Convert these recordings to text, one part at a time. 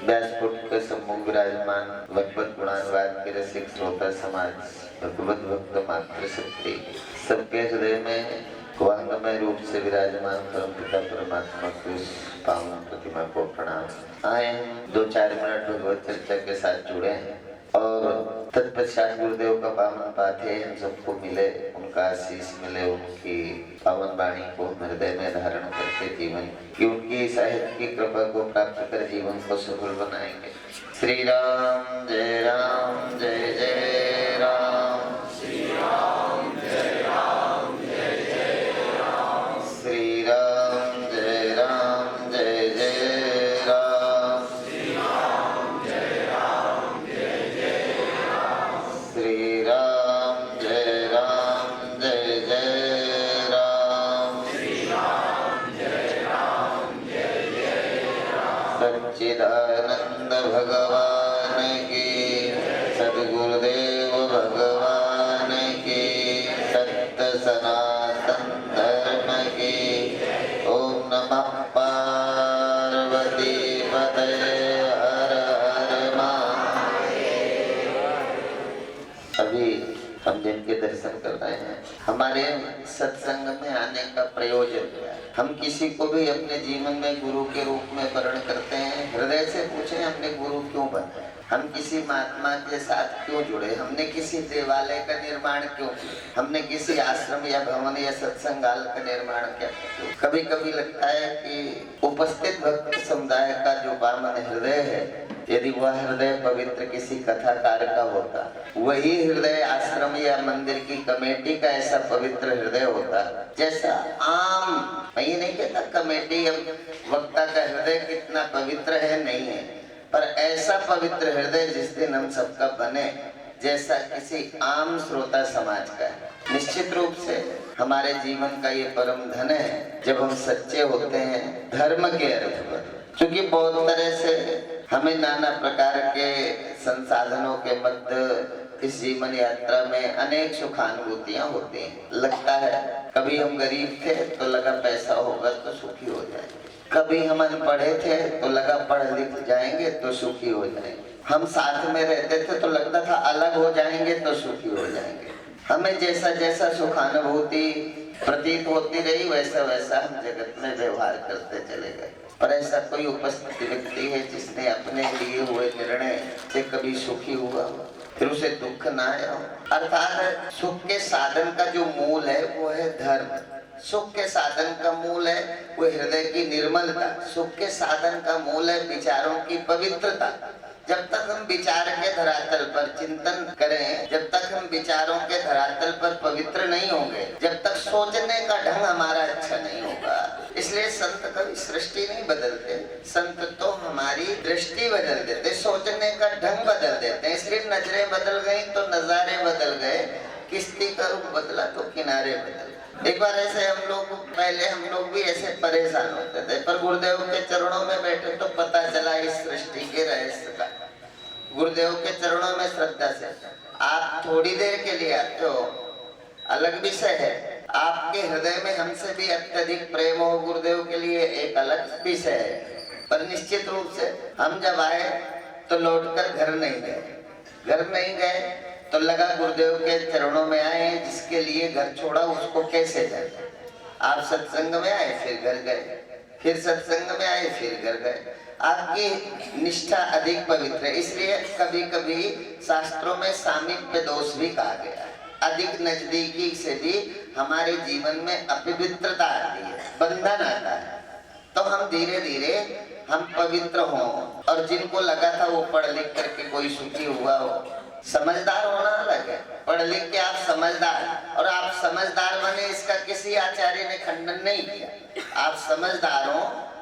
व्यासपुट के सम्मुख विराजमान भगवत गुणानुवाद के रसिक श्रोता समाज, भगवत भक्त मात्र शक्ति सबके हृदय में वांगमय रूप से विराजमान परम पिता परमात्मा की उस पावन प्रतिमा को प्रणाम। आए 2-4 मिनट भगवत चर्चा के साथ जुड़े हैं और तत्पश्चात गुरुदेव का पावन पाठे हम सबको मिले, उनका आशीष मिले, उनकी पावन वाणी को हृदय में धारण करके जीवन की उनकी साहित्य की कृपा को प्राप्त कर जीवन को सफल बनाएंगे। श्री राम जय राम जय जय राम, श्री राम जय राम जय जय राम, श्री राम जय राम जय जय राम, श्री राम जय राम जय जय राम, श्री राम जय राम जय जय राम, श्री राम जय राम जय जय राम। सच्चिदानंद भगवान की, सद्गुरुदेव भगवान की, सत्य सनातन धर्म की। ओम नमः पार्वती पतये हर हर महादेव। अभी हम जिनके दर्शन कर रहे हैं, हमारे सत्संग में आने का प्रयोजन क्या है? हम किसी को भी अपने जीवन में गुरु के रूप में वर्ण करते हैं, हृदय से पूछें हमने गुरु क्यों बना, हम किसी महात्मा के साथ क्यों जुड़े, हमने किसी देवालय का निर्माण क्यों किया, हमने किसी आश्रम या भवन या सत्संगाल का निर्माण क्या किया। कभी कभी लगता है कि उपस्थित भक्त समुदाय का जो पावन हृदय है, यदि वह हृदय पवित्र किसी कथाकार का होता, वही हृदय आश्रम या मंदिर की कमेटी का ऐसा पवित्र हृदय होता जैसा आम, मैं ये नहीं कहता कमेटी या वक्ता का हृदय कितना पवित्र है, नहीं है, पर ऐसा पवित्र हृदय जिस दिन हम सबका बने जैसा किसी आम श्रोता समाज का है। निश्चित रूप से हमारे जीवन का ये परम धन है जब हम सच्चे होते हैं धर्म के अर्थ में, क्योंकि बहुत तरह से हमें नाना प्रकार के संसाधनों के मध्य इस जीवन यात्रा में अनेक सुखानुभूतियां होती हैं। लगता है कभी हम गरीब थे तो लगा पैसा होगा तो सुखी हो जाएंगे, कभी हम अनपढ़े थे तो लगा पढ़ लिख जाएंगे तो सुखी हो जाएंगे, हम साथ में रहते थे तो लगता था अलग हो जाएंगे तो सुखी हो जाएंगे। हमें जैसा जैसा सुखानुभूति प्रतीत होती रही वैसा वैसा हम जगत में व्यवहार करते चले गए। पर ऐसा कोई उपस्थित व्यक्ति है जिसने अपने लिए हुए निर्णय से कभी सुखी हुआ, फिर उसे दुख ना आया? अर्थात सुख के साधन का जो मूल है वो है धर्म, सुख के साधन का मूल है वो हृदय की निर्मलता, सुख के साधन का मूल है विचारों की पवित्रता। जब तक हम विचार के धरातल पर चिंतन करें, जब तक हम विचारों के धरातल पर पवित्र नहीं होंगे, जब तक सोचने का ढंग हमारा अच्छा नहीं होगा। इसलिए संत कभी सृष्टि नहीं बदलते, संत तो हमारी दृष्टि बदल देते, सोचने का ढंग बदल देते हैं। इसलिए नजरें बदल गई तो नजारे बदल गए, किश्ती का रुख बदला तो किनारे बदल। एक बार ऐसे हम लोग भी ऐसे परेशान होते थे, पर गुरुदेव के चरणों में बैठे तो पता चला इस सृष्टि के रहस्य का। गुरुदेव के चरणों में श्रद्धा से आप थोड़ी देर के लिए आते हो, अलग विषय है, आपके हृदय में हमसे भी अत्यधिक प्रेम हो गुरुदेव के लिए एक अलग विषय है। पर निश्चित रूप से हम जब आए तो लौटकर घर नहीं गए तो लगा गुरुदेव के चरणों में आए, जिसके लिए घर छोड़ा उसको कैसे जाए। आप सत्संग में आए फिर घर गए, फिर सत्संग में आए फिर घर गए, आपकी निष्ठा अधिक पवित्र है। इसलिए कभी कभी शास्त्रों में सामीप्य दोष भी कहा गया है, अधिक नजदीकी से भी हमारे जीवन में अपवित्रता आती है, बंधन आता है। तो हम धीरे धीरे हम पवित्र हों, और जिनको लगा था वो पढ़ लिख करके कोई सुखी हुआ हो, समझदार होना अलग है, पढ़ लिख के आप समझदार, और आप समझदार बने इसका किसी आचार्य ने खंडन नहीं किया। आप समझदार हो,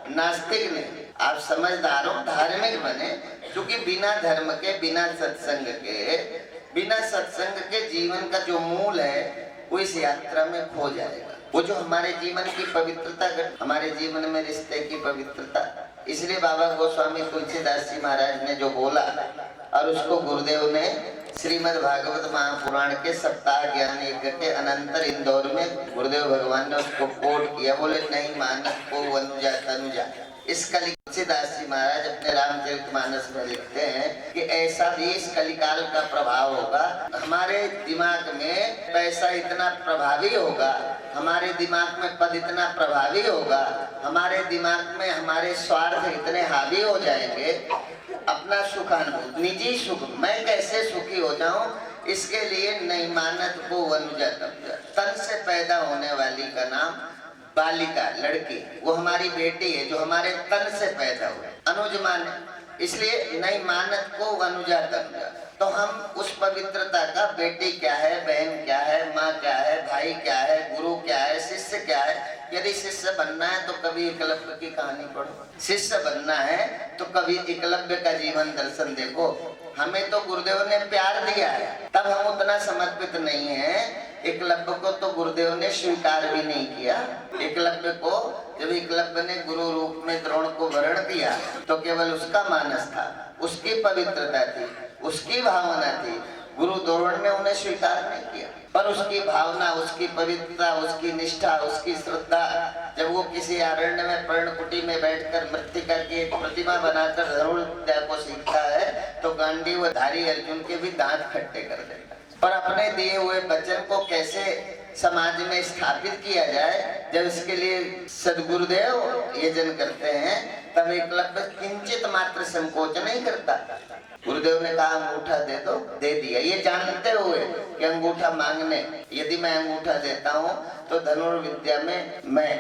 नास्तिक नहीं, आप समझदार हो, धार्मिक बने, क्योंकि बिना धर्म के, बिना सत्संग के जीवन का जो मूल है वो इस यात्रा में खो जाएगा। वो जो हमारे जीवन की पवित्रता, हमारे जीवन में रिश्ते की पवित्रता, इसलिए बाबा गोस्वामी तुलसीदास जी महाराज ने जो बोला, और उसको गुरुदेव ने श्रीमद् भागवत महापुराण के सप्ताह ज्ञान यज्ञ के अनंतर इंदौर में गुरुदेव भगवान ने उसको कोट किया। बोले नहीं मानत को अनुजा तनुजा, इस कली तुलसीदास जी महाराज अपने रामचरितमानस में लिखते हैं कि ऐसा भी इस कलिकाल का प्रभाव होगा, हमारे दिमाग में पैसा इतना प्रभावी होगा, हमारे दिमाग में पद इतना प्रभावी होगा, हमारे दिमाग में हमारे स्वार्थ इतने हावी हो जाएंगे, अपना सुखानुभूति निजी सुख, मैं कैसे सुखी हो जाऊं, इसके लिए नहीं मानत को अनुजा तन से पैदा होने वाली का नाम बालिका, लड़की, वो हमारी बेटी है जो हमारे तन से पैदा हुए, अनुज माने, इसलिए नहीं मानत को अनुजा तनुजा। तो हम उस पवित्रता का बेटी क्या है, बहन क्या है, माँ क्या है, भाई क्या है, गुरु क्या है, शिष्य क्या है। यदि शिष्य बनना है तो कभी एकलव्य की कहानी पढ़ो, शिष्य बनना है तो कभी एकलव्य का जीवन दर्शन देखो। हमें तो गुरुदेव ने प्यार दिया है, तब हम उतना समर्पित नहीं है। एकलव्य को तो गुरुदेव ने स्वीकार भी नहीं किया। एकलव्य को जब एकलव्य ने गुरु रूप में द्रोण को वरण किया तो केवल उसका मानस था, उसकी पवित्रता थी, उसकी भावना थी। गुरु द्रोण ने उन्हें स्वीकार नहीं किया, पर उसकी भावना, उसकी पवित्रता, उसकी निष्ठा, उसकी श्रद्धा, जब वो किसी अरण्य में पर्णकुटी में बैठकर मृत्तिका की एक प्रतिमा बनाकर धनुर्विद्या को सीखता है तो गांडीवधारी अर्जुन के भी दांत खट्टे कर देता। पर अपने दिए हुए वचन को कैसे समाज में स्थापित किया जाए, जब इसके लिए सदगुरुदेव यजन करते हैं तब एकलव्य किंचित मात्र संकोच नहीं करता। गुरुदेव ने कहा अंगूठा दे दो, दे दिया, ये जानते हुए कि अंगूठा मांगने, यदि मैं अंगूठा देता हूँ तो धनुर्विद्या में मैं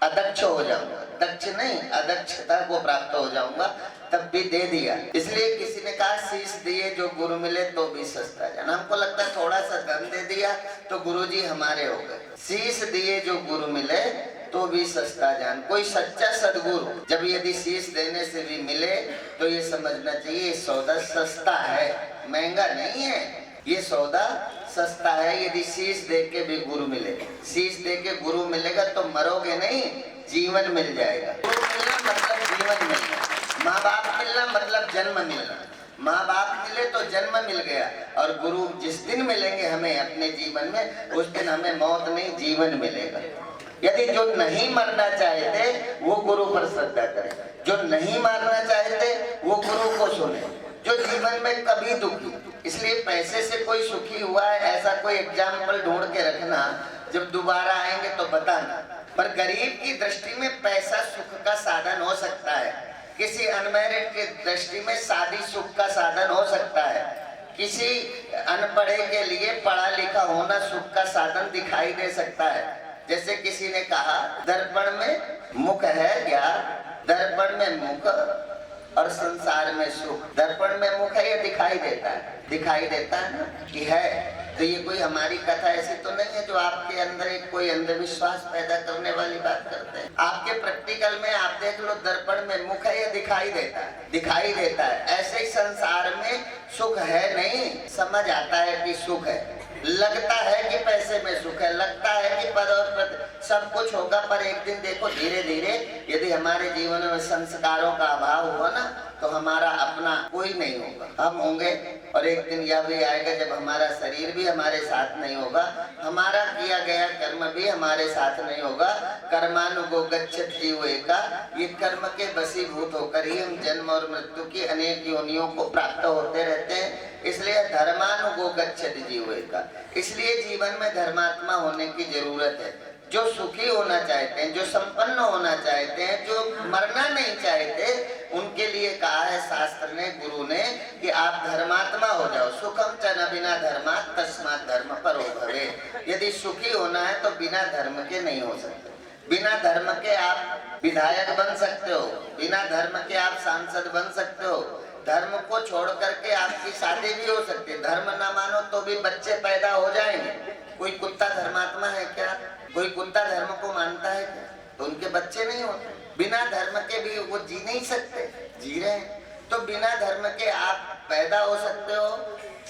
अदक्ष हो जाऊंगा, दक्ष नहीं अदक्षता को प्राप्त हो जाऊंगा, तब भी दे दिया। इसलिए किसी ने कहा शीश दिए जो गुरु मिले तो भी सस्ता जान। हमको लगता है थोड़ा सा धन दे दिया तो गुरुजी हमारे हो गए। शीश दिए जो गुरु मिले तो भी सस्ता जान। कोई सच्चा सदगुरु जब यदि शीश देने से भी मिले तो ये समझना चाहिए सौदा सस्ता है, महंगा नहीं है, ये सौदा सस्ता है। यदि शीश दे के भी गुरु मिले, शीश दे के गुरु मिलेगा तो मरोगे नहीं, जीवन मिल जाएगा। गुरु मिलना मतलब जीवन मिलना, माँ बाप मिलना मतलब जन्म मिलना। माँ बाप मिले तो जन्म मिल गया, और गुरु जिस दिन मिलेंगे हमें अपने जीवन में, उस दिन हमें मौत नहीं जीवन मिलेगा। यदि जो नहीं मरना चाहते वो गुरु पर श्रद्धा करें, जो नहीं मारना चाहते वो गुरु को सुने, जो जीवन में कभी दुखी। इसलिए पैसे से कोई सुखी हुआ है ऐसा कोई एग्जाम्पल ढूंढ के रखना, जब दोबारा आएंगे तो बताना। पर गरीब की दृष्टि में पैसा सुख का साधन हो सकता है, किसी अनमैरिड की दृष्टि में शादी सुख का साधन हो सकता है, किसी अनपढ़े के लिए पढ़ा लिखा होना सुख का साधन दिखाई दे सकता है। जैसे किसी ने कहा दर्पण में मुख है क्या, दर्पण में मुख और संसार में सुख। दर्पण में मुख है, ये दिखाई देता है, दिखाई देता है ना कि है। तो ये कोई हमारी कथा ऐसी तो नहीं है जो आपके अंदर एक कोई अंधविश्वास पैदा करने वाली बात करते हैं। आपके प्रैक्टिकल में आप देख लो, दर्पण में मुख है, ये दिखाई देता है, दिखाई देता है। ऐसे ही संसार में सुख है नहीं, समझ आता है कि सुख है, लगता है कि पैसे में सुख है, लगता है कि पद और सब कुछ होगा, पर एक दिन देखो धीरे धीरे यदि हमारे जीवन में संस्कारों का अभाव हुआ ना तो हमारा अपना कोई नहीं होगा, हम होंगे। और एक दिन यह भी आएगा जब हमारा शरीर भी हमारे साथ नहीं होगा, हमारा किया गया कर्म भी हमारे साथ नहीं होगा। कर्मानुगो गच्छति जीव एका, ये कर्म के वशीभूत होकर ही हम जन्म और मृत्यु की अनेक योनियों को प्राप्त होते रहते हैं। इसलिए धर्मानुगो गच्छति जीव एका, इसलिए जीवन में धर्मात्मा होने की जरूरत है। जो सुखी होना चाहते हैं, जो संपन्न होना चाहते हैं, जो मरना नहीं चाहते, उनके लिए कहा है शास्त्र ने, गुरु ने, कि आप धर्मात्मा हो जाओ। सुखम च न बिना धर्मात् तस्मात् धर्म परो भवे। यदि सुखी होना है तो बिना धर्म के नहीं हो सकते। बिना धर्म के आप विधायक बन सकते हो, बिना धर्म के आप सांसद बन सकते हो, धर्म को छोड़ करके आपकी शादी भी हो सकती है। धर्म ना मानो तो भी बच्चे पैदा हो जाएंगे। कोई कुत्ता धर्मात्मा है क्या? कोई कुत्ता धर्म को मानता है क्या? तो उनके बच्चे नहीं होते। बिना धर्म के भी वो जी नहीं सकते, जी रहे हैं। तो बिना धर्म के आप पैदा हो सकते हो,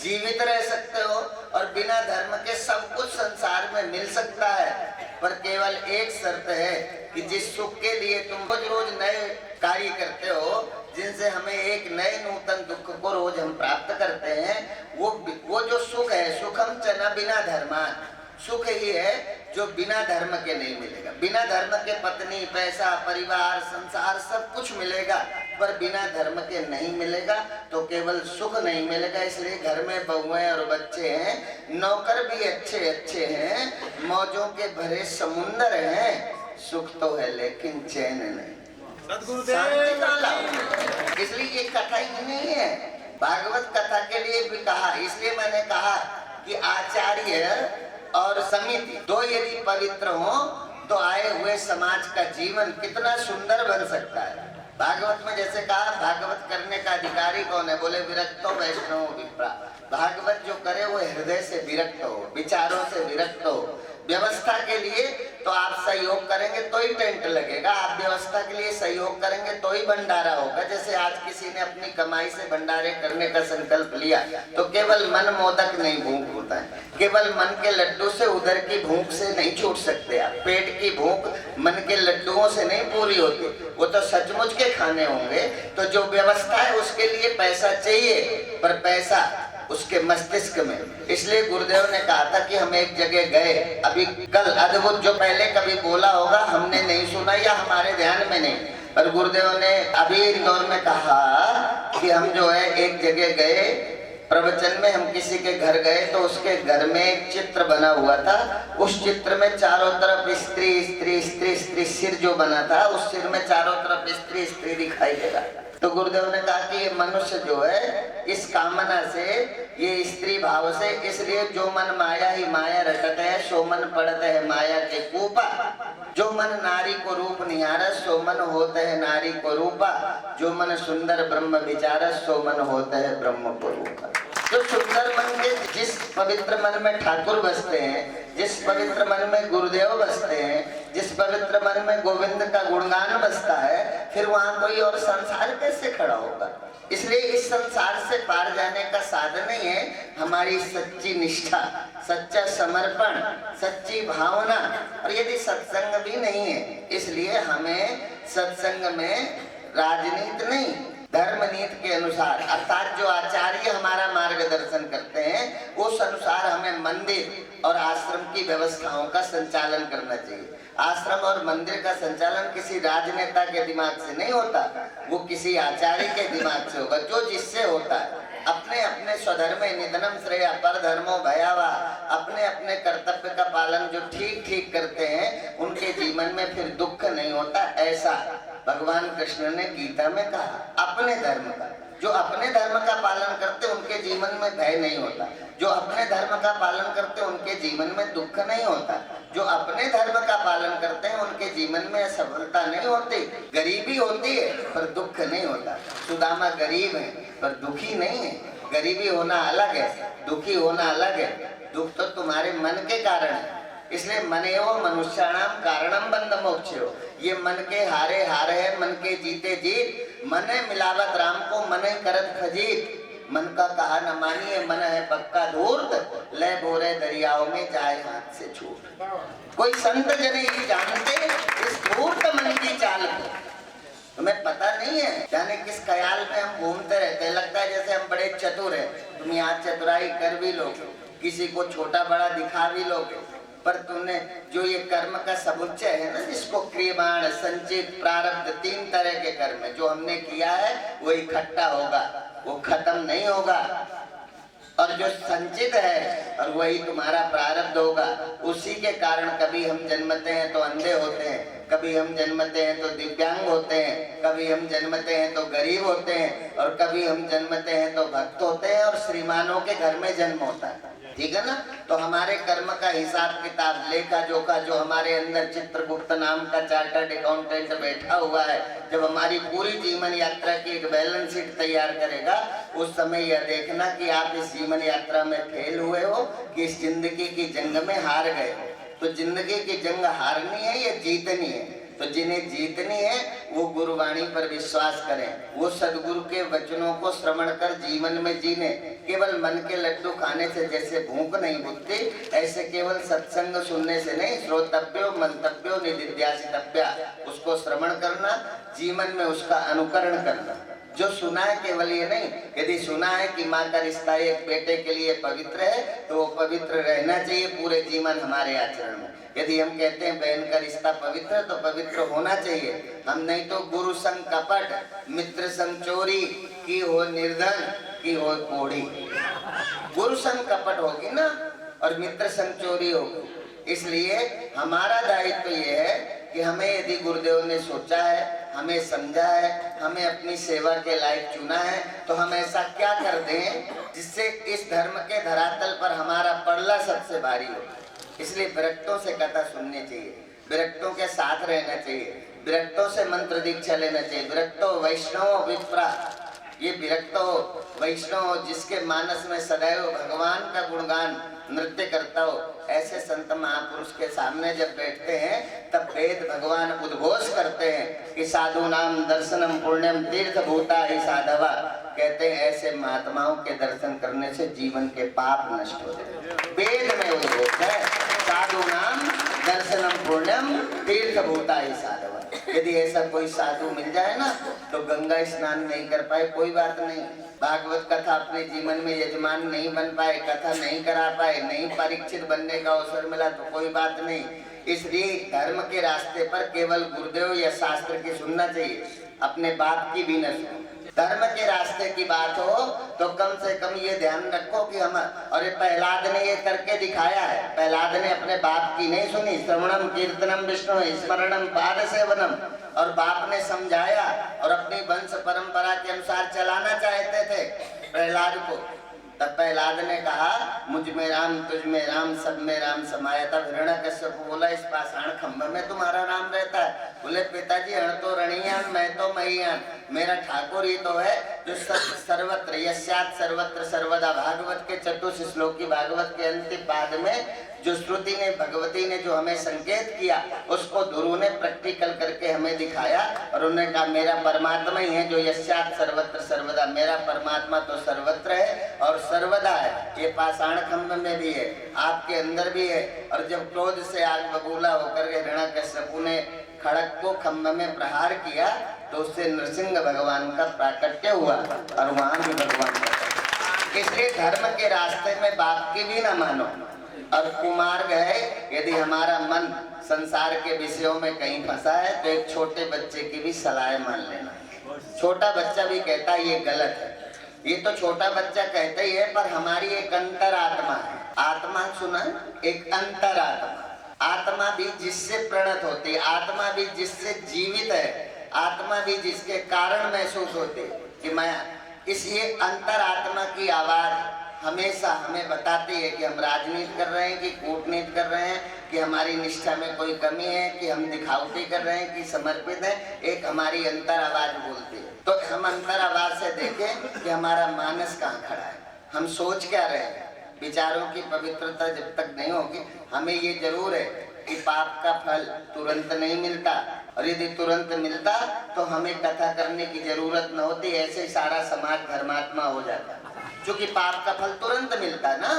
जीवित रह सकते हो, और बिना धर्म के सब कुछ संसार में मिल सकता है। पर केवल एक शर्त है कि जिस सुख के लिए तुम रोज रोज नए कार्य करते हो, जिनसे हमें एक नए नूतन दुख को रोज हम प्राप्त करते हैं, वो जो सुख है, सुखम च न बिना धर्मात्, सुख ही है जो बिना धर्म के नहीं मिलेगा। बिना धर्म के पत्नी, पैसा, परिवार, संसार सब कुछ मिलेगा, पर बिना धर्म के नहीं मिलेगा। तो केवल सुख नहीं मिलेगा। इसलिए घर में बहुएं और बच्चे हैं, नौकर भी अच्छे अच्छे हैं, मौजों के भरे समुंदर हैं, सुख तो है लेकिन चैन नहीं, शांति का लाभ। इसलिए ये कथा ही नहीं है, भागवत कथा के लिए भी कहा। इसलिए मैंने कहा कि आचार्य और समिति दो यदि पवित्र हो तो आए हुए समाज का जीवन कितना सुंदर बन सकता है। भागवत में जैसे कहा, भागवत करने का अधिकारी कौन है? बोले विरक्तो वैष्णव विप्रा। भागवत जो करे वो हृदय से विरक्त हो, विचारों से विरक्त हो। व्यवस्था के लिए तो आप सहयोग करेंगे तो ही टेंट लगेगा, आप व्यवस्था के लिए सहयोग करेंगे तो ही भंडारा होगा। जैसे आज किसी ने अपनी कमाई से भंडारे करने का संकल्प लिया तो केवल मन मोदक नहीं भूख होता है, केवल मन के लड्डू से उधर की भूख से नहीं छूट सकते आप। पेट की भूख मन के लड्डुओं से नहीं पूरी होती, वो तो सचमुच के खाने होंगे। तो जो व्यवस्था है उसके लिए पैसा चाहिए, पर पैसा उसके मस्तिष्क में। इसलिए गुरुदेव ने कहा था कि हम एक जगह गए अभी कल, अद्भुत, जो पहले कभी बोला होगा हमने नहीं सुना या हमारे ध्यान में नहीं, पर गुरुदेव ने अभी इंदौर में कहा कि हम जो है एक जगह गए प्रवचन में, हम किसी के घर गए तो उसके घर में एक चित्र बना हुआ था। उस चित्र में चारों तरफ स्त्री स्त्री स्त्री स्त्री, सिर जो बना था उस सिर में चारों तरफ स्त्री स्त्री दिखाई दे रहा। तो गुरुदेव ने कहा कि ये मनुष्य जो है इस कामना से, ये स्त्री भाव से, इसलिए जो मन माया ही माया रटत है, सो मन पड़त है माया के कूपा। जो मन नारी को रूप निहारस, सो मन होता है नारी को रूपा। जो मन सुंदर ब्रह्म विचारस, सो मन होता है ब्रह्म को रूपा। जो सुंदर मन के, जिस पवित्र मन में ठाकुर बसते हैं, जिस पवित्र मन में गुरुदेव बसते हैं, जिस पवित्र मन में गोविंद का गुणगान बसता है, फिर वहां कोई और संसार कैसे खड़ा होगा। इसलिए इस संसार से पार जाने का साधन ही है हमारी सच्ची निष्ठा, सच्चा समर्पण, सच्ची भावना। और यदि सत्संग भी नहीं है, इसलिए हमें सत्संग में राजनीति नहीं, धर्म नीति के अनुसार, अर्थात जो आचार्य हमारा मार्गदर्शन करते हैं उस अनुसार हमें मंदिर और आश्रम की व्यवस्थाओं का संचालन करना चाहिए। आश्रम और मंदिर का संचालन किसी राजनेता के दिमाग से नहीं होता, वो किसी आचार्य के दिमाग से होगा, जो जिससे होता है। अपने अपने स्वधर्मे निधनम श्रेय पर धर्मो भयावा, अपने अपने कर्तव्य का पालन जो ठीक ठीक करते हैं उनके जीवन में फिर दुख नहीं होता। ऐसा भगवान कृष्ण ने गीता में कहा। अपने धर्म का, जो अपने धर्म का पालन करते उनके जीवन में भय नहीं होता, जो अपने धर्म का पालन करते उनके जीवन में दुख नहीं होता, जो अपने धर्म का पालन करते हैं उनके जीवन में असफलता नहीं होती, गरीबी होती है पर दुख नहीं होता। सुदामा गरीब है पर दुखी नहीं है। गरीबी होना अलग है, दुखी होना अलग है। दुख तो तुम्हारे मन के कारण है। इसलिए मनेव मनुष्याणाम कारणम बंध मोक्षो, ये मन के हारे हार है, मन के जीते जीत। मने मिलावत राम को, मने करत खजीत। मन का कहा न मानिए, मन है पक्का धूर्त, ले बोरे दरियाओं में जाए हाथ से छूट। कोई संत जन ही जानते इस धूर्त मन की चाल को। तुम्हें पता नहीं है जाने किस ख्याल में हम घूमते रहते हैं। लगता है जैसे हम बड़े चतुर हैं, तुम यहाँ चतुराई कर भी लोगे, किसी को छोटा बड़ा दिखा भी लोगे, पर तुमने जो ये कर्म का समुच्चय है ना, जिसको क्रियमाण, संचित, प्रारब्ध, तीन तरह के कर्म जो हमने किया है वो इकट्ठा होगा, वो खत्म नहीं होगा। और जो संचित है और वही तुम्हारा प्रारब्ध होगा। उसी के कारण कभी हम जन्मते हैं तो अंधे होते हैं, कभी हम जन्मते हैं तो दिव्यांग होते हैं, कभी हम जन्मते हैं तो गरीब होते हैं, और कभी हम जन्मते हैं तो भक्त होते हैं और श्रीमानों के घर में जन्म होता है। ठीक है ना। तो हमारे कर्म का हिसाब किताब, लेखा जोखा, जो हमारे अंदर चित्रगुप्त नाम का चार्टर्ड अकाउंटेंट बैठा हुआ है, जब हमारी पूरी जीवन यात्रा की एक बैलेंस शीट तैयार करेगा, उस समय यह देखना कि आप इस जीवन यात्रा में फेल हुए हो कि इस जिंदगी की जंग में हार गए हो। तो जिंदगी की जंग हारनी है या जीतनी है? तो जिन्हें जीतनी है वो गुरुवाणी पर विश्वास करें, वो सदगुरु के वचनों को श्रवण कर जीवन में जीने। केवल मन के लड्डू खाने से जैसे भूख नहीं बुझती, ऐसे केवल सत्संग सुनने से नहीं, श्रोतव्यो मंतव्यो निदिध्यासितव्या, उसको श्रवण करना, जीवन में उसका अनुकरण करना। जो सुना है केवल ये नहीं, यदि सुना है कि माँ का रिश्ता एक बेटे के लिए पवित्र है तो वो पवित्र रहना चाहिए पूरे जीवन हमारे आचरण में। यदि हम कहते हैं बहन का रिश्ता पवित्र है तो पवित्र होना चाहिए। हम नहीं तो गुरु संग कपट, मित्र संग चोरी, की हो निर्धन, की हो कोढ़ी। गुरु संग कपट होगी ना और मित्र संग चोरी होगी। इसलिए हमारा दायित्व ये है कि हमें यदि गुरुदेव ने सोचा है, हमें समझा है, हमें अपनी सेवा के लायक चुना है, तो हम ऐसा क्या कर दें जिससे इस धर्म के धरातल पर हमारा पड़ला सबसे भारी हो। इसलिए विरक्तों से कथा सुननी चाहिए, विरक्तों के साथ रहना चाहिए, विरक्तों से मंत्र दीक्षा लेना चाहिए। विरक्तो वैष्णव विप्रा, ये विरक्त हो, वैष्णव हो, जिसके मानस में सदैव भगवान का गुणगान नृत्य करता हो, ऐसे संत महापुरुष के सामने जब बैठते हैं तब वेद भगवान उद्घोष करते हैं कि साधु नाम दर्शनम पुण्यम तीर्थ भूता ही साधवा। कहते हैं ऐसे महात्माओं के दर्शन करने से जीवन के पाप नष्ट हो जाते। वेद में उद्घोष है, साधु नाम दर्शनम पुण्यम तीर्थ भूता ही साधवा। यदि ऐसा कोई साधु मिल जाए ना तो गंगा स्नान नहीं कर पाए कोई बात नहीं, भागवत कथा अपने जीवन में यजमान नहीं बन पाए, कथा नहीं करा पाए, नहीं परीक्षित बनने का अवसर मिला तो कोई बात नहीं। इसलिए धर्म के रास्ते पर केवल गुरुदेव या शास्त्र की सुनना चाहिए, अपने बाप की भी न सुनो। धर्म के रास्ते की बात हो तो कम से कम ये ध्यान रखो कि हम, और ये प्रहलाद ने ये करके दिखाया है। प्रहलाद ने अपने बाप की नहीं सुनी, श्रवणम कीर्तनम विष्णु स्मरणम पाद सेवनम, और बाप ने समझाया और अपनी वंश परंपरा के अनुसार चलाना चाहते थे प्रहलाद को। तब प्रहलाद ने कहा मुझ में राम तुझ में राम सब में राम समाया। तब हिरण्यकश्यप को बोला इस पाषाण खंभ में तुम्हारा नाम रहता है। बोले पिताजी हण तो रणियान मैं तो महियान, मेरा ठाकुर ही तो है जो सर्वत्र यस्यात् सर्वत्र सर्वदा। भागवत के चतुर्थ श्लोक की भागवत के अंतिम पाद में जो श्रुति ने भगवती ने जो हमें संकेत किया उसको गुरु ने प्रैक्टिकल करके हमें दिखाया और उन्होंने कहा मेरा परमात्मा ही है जो यस्यात् सर्वत्र सर्वदा। मेरा परमात्मा तो सर्वत्र है और सर्वदा है, ये पाषाण खंभ में भी है, आपके अंदर भी है। और जब क्रोध से आग बबूला होकर के हिरण्यकश्यप ने खड़ग को खंभ में प्रहार किया तो उससे नृसिंह भगवान का प्राकट्य हुआ और वहां भी भगवान का। इसलिए धर्म के रास्ते में बाप की भी ना मानो। और कुमार्ग है, यदि हमारा मन संसार के विषयों में कहीं फंसा है तो एक छोटे बच्चे की भी सलाह मान लेना। छोटा बच्चा भी कहता है ये गलत है, ये तो छोटा बच्चा कहता ही है, पर हमारी एक अंतरात्मा है। आत्मा सुना, एक अंतरात्मा, आत्मा भी जिससे प्रणत होती है, आत्मा भी जिससे जीवित है, आत्मा भी जिसके कारण महसूस होती है कि मैं। इस ये अंतरात्मा की आवाज हमेशा हमें बताती है कि हम राजनीति कर रहे हैं कि कूटनीति कर रहे हैं, कि हमारी निष्ठा में कोई कमी है, कि हम दिखावटी कर रहे हैं कि समर्पित है। एक हमारी अंतर आवाज बोलती है। तो हम अंतर आवाज से देखें कि हमारा मानस कहाँ खड़ा है, हम सोच क्या रहे हैं। विचारों की पवित्रता जब तक नहीं होगी, हमें ये जरूर है कि पाप का फल तुरंत नहीं मिलता, और यदि तुरंत मिलता तो हमें कथा करने की जरूरत न होती, ऐसे ही सारा समाज धर्मात्मा हो जाता। क्योंकि पाप का फल तुरंत मिलता ना,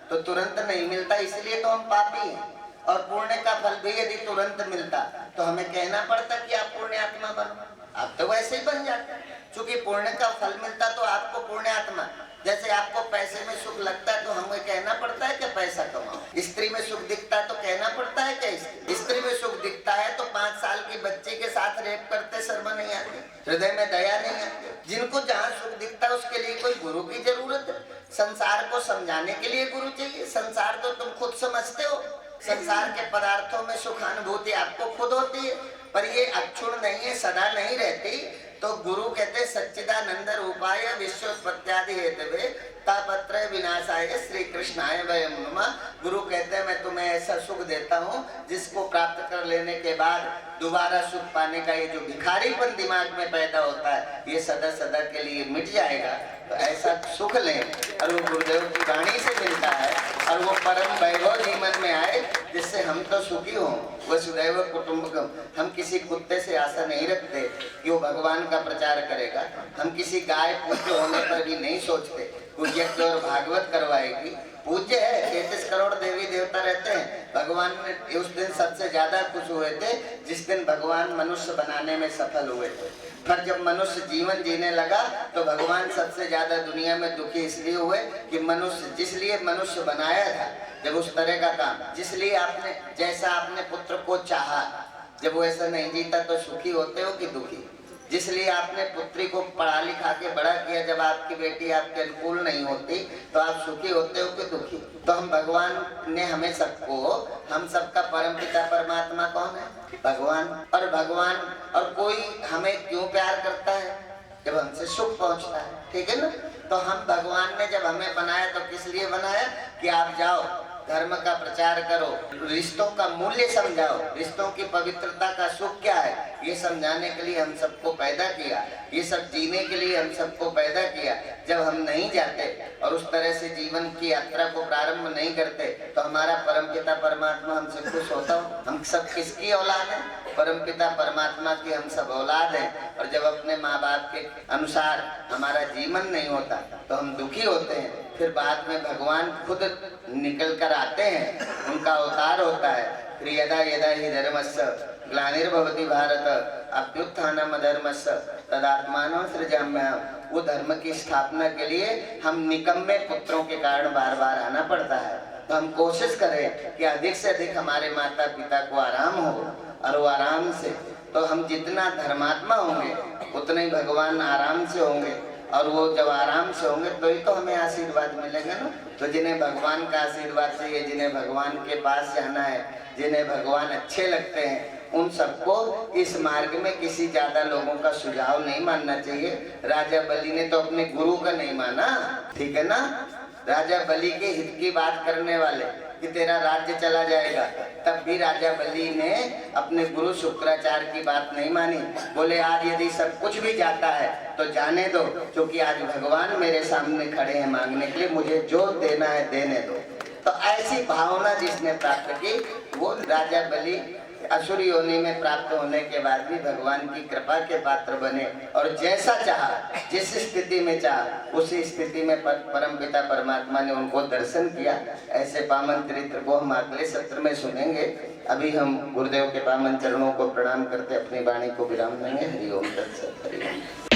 तो तुरंत नहीं मिलता, इसलिए तो हम पापी हैं। और पुण्य का फल भी यदि तुरंत मिलता तो हमें कहना पड़ता कि आप पुण्यात्मा बनो, आप तो वैसे ही बन जाते। क्योंकि पुण्य का फल मिलता तो आपको पुण्यात्मा, जैसे आपको पैसे में सुख लगता है तो हमें कहना पड़ता है कि पैसा कमाओ। स्त्री में सुख दिखता है तो कहना पड़ता है कि स्त्री में सुख दिखता है तो 5 साल की बच्चे के साथ रेप करते शर्म नहीं आती, हृदय में दया नहीं आती। जिनको जहाँ सुख दिखता है उसके लिए कोई गुरु की जरूरत है। संसार को समझाने के लिए गुरु चाहिए। संसार तो तुम खुद समझते हो, संसार के पदार्थों में सुखानुभूति आपको खुद होती है, पर ये अक्षुण नहीं है, सदा नहीं रहती। तो गुरु कहते सच्चिदानंद रूपाय विश्वोत्पत्त्यादि हेतवे तापत्रय विनाशाय श्री कृष्णाय वयं नमः। गुरु कहते हैं मैं तुम्हें ऐसा सुख देता हूँ जिसको प्राप्त कर लेने के बाद दोबारा सुख पाने का ये जो भिखारीपन दिमाग में पैदा होता है ये सदा सदा के लिए मिट जाएगा। तो ऐसा सुख लें और वो गुरुदेव की वाणी से मिलता है और वो परम वैभव जीवन में आए जिससे हम तो सुखी हों। वसुदैव कुटुंबकम, हम किसी कुत्ते से आशा नहीं रखते कि वो भगवान का प्रचार करेगा। हम किसी गाय पूज्य होने पर भी नहीं सोचते पूज्य और भागवत करवाएगी। पूज्य है, 33 करोड़ देवी देवता रहते हैं। भगवान ने उस दिन सबसे ज्यादा खुश हुए थे जिस दिन भगवान मनुष्य बनाने में सफल हुए थे। पर जब मनुष्य जीवन जीने लगा तो भगवान सबसे ज्यादा दुनिया में दुखी इसलिए हुए कि मनुष्य, जिसलिए मनुष्य बनाया था, जब उस तरह का काम, जिसलिए आपने, जैसा आपने पुत्र को चाहा, जब वो ऐसा नहीं जीता तो सुखी होते हो कि दुखी? जिसलिए आपने पुत्री को पढ़ा लिखा के बड़ा किया, जब आपकी बेटी आपके अनुकूल नहीं होती तो आप सुखी होते हो कि दुखी? तो हम, भगवान ने हमें सबको, हम सबका परमपिता परमात्मा कौन है? भगवान। और भगवान, और कोई हमें क्यों प्यार करता है? जब हमसे सुख पहुंचता है, ठीक है ना? तो हम, भगवान ने जब हमें बनाया तो किस लिए बनाया? कि आप जाओ धर्म का प्रचार करो, रिश्तों का मूल्य समझाओ, रिश्तों की पवित्रता का सुख क्या है, ये समझाने के लिए हम सबको पैदा किया, ये सब जीने के लिए हम सबको पैदा किया। जब हम नहीं जाते और उस तरह से जीवन की यात्रा को प्रारंभ नहीं करते तो हमारा परमपिता परमात्मा हमसे खुश होता हो? हम सब किसकी औलाद है? परमपिता परमात्मा की हम सब औलाद हैं। और जब अपने माँ बाप के अनुसार हमारा जीवन नहीं होता तो हम दुखी होते हैं। फिर बाद में भगवान खुद निकल कर आते हैं, उनका अवतार होता है। फिर यदा यदा हि धर्मस्य ग्लानिर्भवति भारत अभ्युत्थानम् अधर्मस्य तदात्मानं सृजाम्यहम्। वो धर्म की स्थापना के लिए हम निकम्मे पुत्रों के कारण बार बार आना पड़ता है। तो हम कोशिश करें कि अधिक से अधिक हमारे माता पिता को आराम हो, और वो आराम से, तो हम जितना धर्मात्मा होंगे उतने ही भगवान आराम से होंगे। और वो जब आराम से होंगे तो ही तो हमें आशीर्वाद मिलेगा ना। तो जिन्हें भगवान का आशीर्वाद चाहिए, जिन्हें भगवान के पास जाना है, जिन्हें भगवान अच्छे लगते हैं, उन सबको इस मार्ग में किसी ज्यादा लोगों का सुझाव नहीं मानना चाहिए। राजा बलि ने तो अपने गुरु का नहीं माना, ठीक है ना? राजा बलि के हित की बात करने वाले कि तेरा राज्य चला जाएगा, तब भी राजा बलि ने अपने गुरु शुक्राचार्य की बात नहीं मानी। बोले आज यदि सब कुछ भी जाता है तो जाने दो, क्योंकि आज भगवान मेरे सामने खड़े हैं मांगने के लिए, मुझे जो देना है देने दो। तो ऐसी भावना जिसने प्राप्त की वो राजा बलि असुर योनि में प्राप्त होने के बाद भी भगवान की कृपा के पात्र बने, और जैसा चाहा, जिस स्थिति में चाहा उसी स्थिति में परमपिता परमात्मा ने उनको दर्शन किया। ऐसे पावन चरित्र को हम अगले सत्र में सुनेंगे। अभी हम गुरुदेव के पावन चरणों को प्रणाम करते अपनी वाणी को विराम देंगे। हरि ओम तत्सत। हरि ओम।